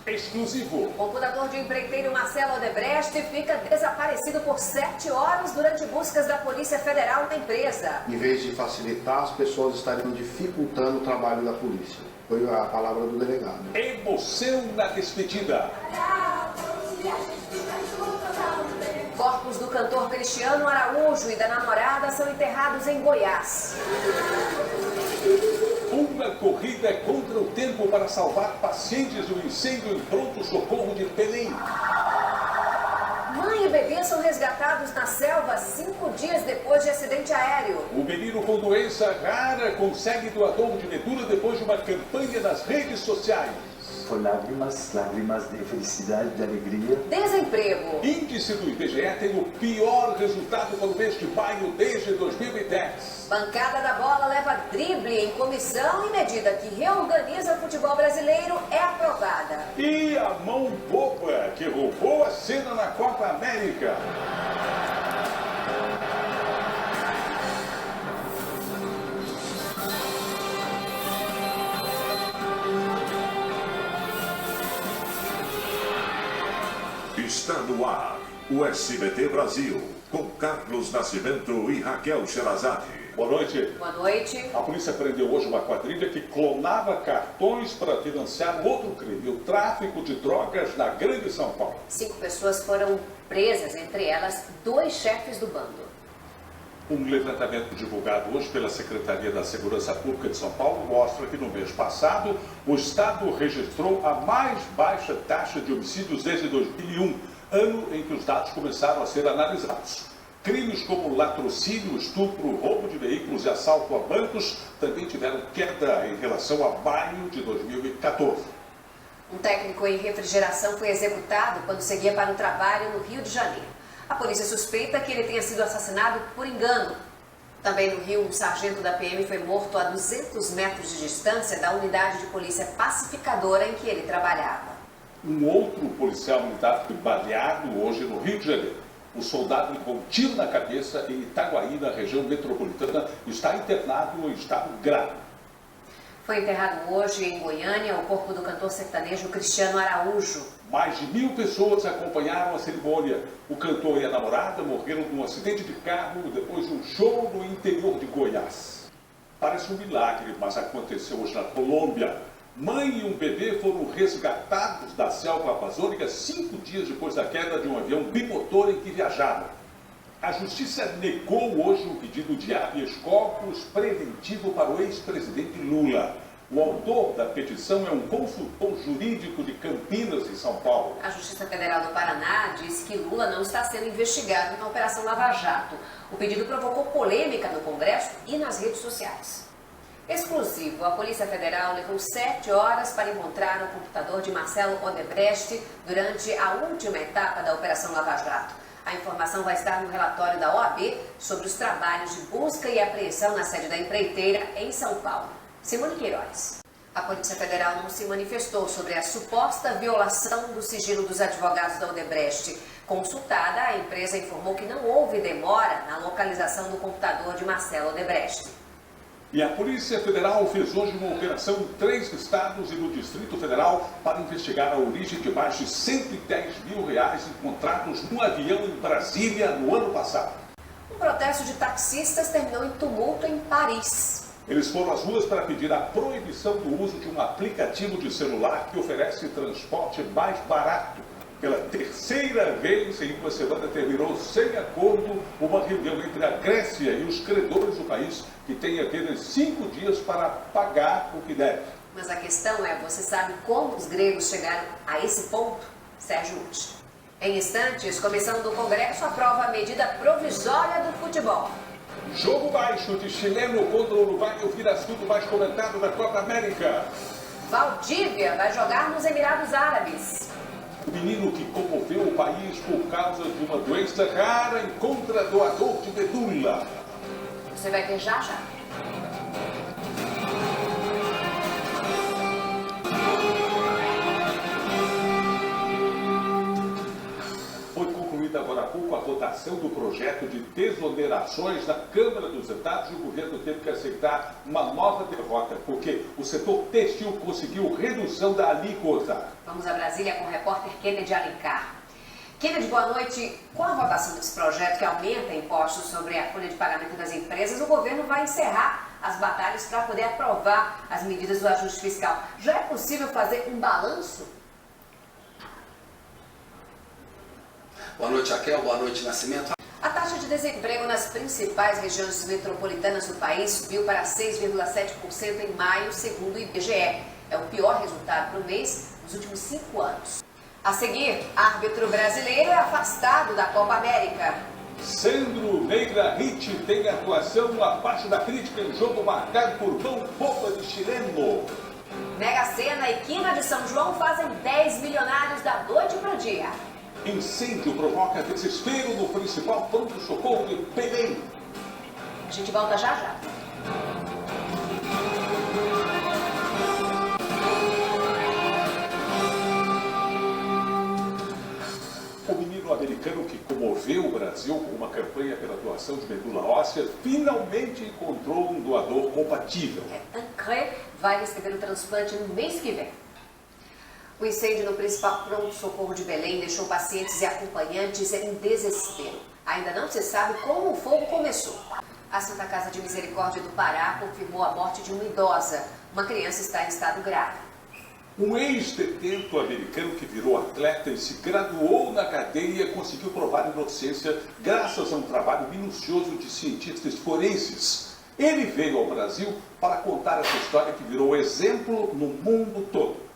exclusivo. O computador de empreiteiro Marcelo Odebrecht fica desaparecido por 7 horas durante buscas da Polícia Federal na empresa. Em vez de facilitar, as pessoas estariam dificultando o trabalho da polícia. Foi a palavra do delegado. Emoção na despedida. Corpos do cantor Cristiano Araújo e da namorada são enterrados em Goiás. Uma corrida contra o tempo para salvar pacientes do incêndio em pronto-socorro de Belém. Mãe e bebê são resgatados na selva 5 dias depois de acidente aéreo. O menino com doença rara consegue doador de medula depois de uma campanha nas redes sociais. Foi lágrimas de felicidade, de alegria. Desemprego. Índice do IBGE tem o pior resultado para o mês de maio desde 2010. Bancada da bola leva drible em comissão e medida que reorganiza o futebol brasileiro é aprovada. E a mão boba que roubou a cena na Copa América. Está no ar o SBT Brasil, com Carlos Nascimento e Raquel Sherazade. Boa noite. Boa noite. A polícia prendeu hoje uma quadrilha que clonava cartões para financiar outro crime, o tráfico de drogas na Grande São Paulo. 5 pessoas foram presas, entre elas 2 chefes do bando. Um levantamento divulgado hoje pela Secretaria da Segurança Pública de São Paulo mostra que no mês passado o Estado registrou a mais baixa taxa de homicídios desde 2001, ano em que os dados começaram a ser analisados. Crimes como latrocínio, estupro, roubo de veículos e assalto a bancos também tiveram queda em relação a maio de 2014. Um técnico em refrigeração foi executado quando seguia para o trabalho no Rio de Janeiro. A polícia suspeita que ele tenha sido assassinado por engano. Também no Rio, um sargento da PM foi morto a 200 metros de distância da unidade de polícia pacificadora em que ele trabalhava. Um outro policial militar foi baleado hoje no Rio de Janeiro. O soldado levou um tiro na cabeça em Itaguaí, na região metropolitana, e está internado em estado grave. Foi enterrado hoje em Goiânia o corpo do cantor sertanejo Cristiano Araújo. Mais de 1000 pessoas acompanharam a cerimônia. O cantor e a namorada morreram num acidente de carro depois de um show no interior de Goiás. Parece um milagre, mas aconteceu hoje na Colômbia. Mãe e um bebê foram resgatados da selva amazônica 5 dias depois da queda de um avião bimotor em que viajavam. A justiça negou hoje o pedido de habeas corpus preventivo para o ex-presidente Lula. O autor da petição é um consultor jurídico de Campinas, em São Paulo. A Justiça Federal do Paraná disse que Lula não está sendo investigado na Operação Lava Jato. O pedido provocou polêmica no Congresso e nas redes sociais. Exclusivo, a Polícia Federal levou 7 horas para encontrar o computador de Marcelo Odebrecht durante a última etapa da Operação Lava Jato. A informação vai estar no relatório da OAB sobre os trabalhos de busca e apreensão na sede da empreiteira em São Paulo. Simone Queiroz. A Polícia Federal não se manifestou sobre a suposta violação do sigilo dos advogados da Odebrecht. Consultada, a empresa informou que não houve demora na localização do computador de Marcelo Odebrecht. E a Polícia Federal fez hoje uma operação em 3 estados e no Distrito Federal para investigar a origem de mais de R$110 mil encontrados num avião em Brasília no ano passado. Um protesto de taxistas terminou em tumulto em Paris. Eles foram às ruas para pedir a proibição do uso de um aplicativo de celular que oferece transporte mais barato. Pela 3ª vez em uma semana terminou sem acordo uma reunião entre a Grécia e os credores do país, que têm apenas 5 dias para pagar o que deve. Mas a questão é, você sabe como os gregos chegaram a esse ponto? Sérgio Uti. Em instantes, comissão do Congresso aprova a medida provisória do futebol. Jogo baixo de chileno contra o Uruguai, o assunto mais comentado da Copa América. Valdívia vai jogar nos Emirados Árabes. O menino que comoveu o país por causa de uma doença rara encontra doador de medula. Você vai ver já já. Foi concluída agora há pouco a votação do projeto de desonerações na Câmara dos Deputados e o governo teve que aceitar uma nova derrota, porque o setor têxtil conseguiu redução da alíquota. Vamos a Brasília com o repórter Kennedy Alencar. Kennedy, boa noite. Com a votação desse projeto que aumenta impostos sobre a folha de pagamento das empresas, o governo vai encerrar as batalhas para poder aprovar as medidas do ajuste fiscal. Já é possível fazer um balanço? Boa noite, Raquel. Boa noite, Nascimento. A taxa de desemprego nas principais regiões metropolitanas do país subiu para 6,7% em maio, segundo o IBGE. É o pior resultado para o mês nos últimos 5 anos. A seguir, árbitro brasileiro é afastado da Copa América. Sandro Negrahit tem atuação abaixo da crítica em jogo marcado por mão boba de chileno. Mega Sena e Quina de São João fazem 10 milionários da noite para o dia. Incêndio provoca desespero no principal pronto-socorro de Belém. A gente volta já já. O menino americano que comoveu o Brasil com uma campanha pela doação de medula óssea finalmente encontrou um doador compatível. Ancré vai receber o transplante no mês que vem. O incêndio no principal pronto-socorro de Belém deixou pacientes e acompanhantes em desespero. Ainda não se sabe como o fogo começou. A Santa Casa de Misericórdia do Pará confirmou a morte de uma idosa. Uma criança está em estado grave. Um ex-detento americano que virou atleta e se graduou na cadeia conseguiu provar inocência graças a um trabalho minucioso de cientistas forenses. Ele veio ao Brasil para contar essa história que virou exemplo no mundo todo.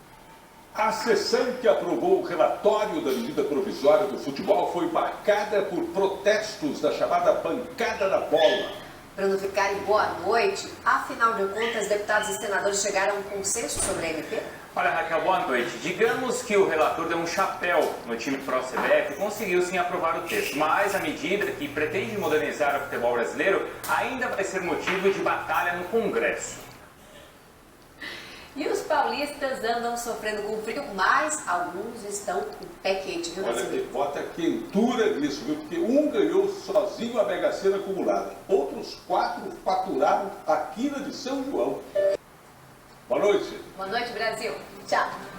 A sessão que aprovou o relatório da medida provisória do futebol foi marcada por protestos da chamada bancada da bola. Bruno Vicari, boa noite. Afinal de contas, deputados e senadores chegaram a um consenso sobre a MP? Olha, Raquel, boa noite. Digamos que o relator deu um chapéu no time pró-CBF e conseguiu sim aprovar o texto, mas a medida que pretende modernizar o futebol brasileiro ainda vai ser motivo de batalha no Congresso. E os paulistas andam sofrendo com frio, mas alguns estão com pé quente, viu, Olha, bota a quentura nisso, viu? Porque um ganhou sozinho a Mega Sena acumulada. Outros 4 faturaram a quina de São João. Boa noite. Boa noite, Brasil. Tchau.